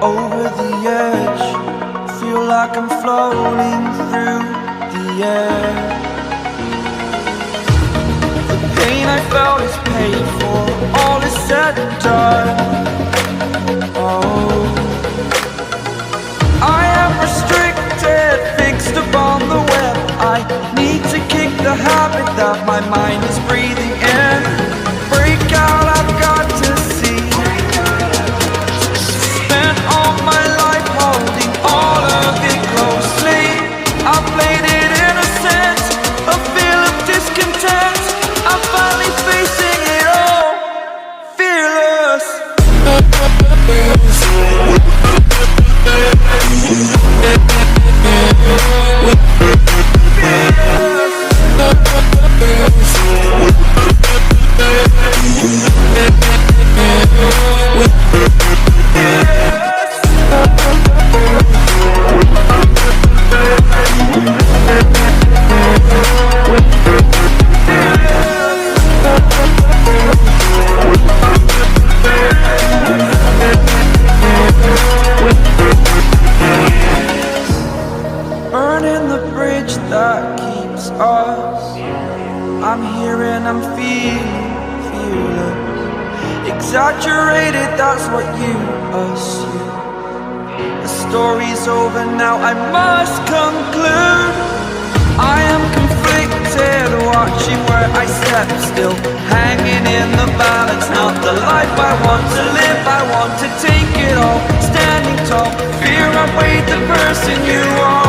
Over the edge, feel like I'm floating through the air. The pain I felt is paid for, all is said and done. Oh, I am restricted, fixed upon the web. I need to kick the habit that my mind is breathing in. Break out, I've got to see. Spent all my life holding all of it closely. I played it innocent, a feel of discontent. I'm finally facing it all, fearless. Burning the bridge that keeps us. I'm here and I'm feeling fearless. Exaggerated, that's what you assume. The story's over now, I must conclude. I am conflicted, watching where I step still, hanging in the balance. Not the life I want to live, I want to take it all. Standing tall, fear I weighed the person you are.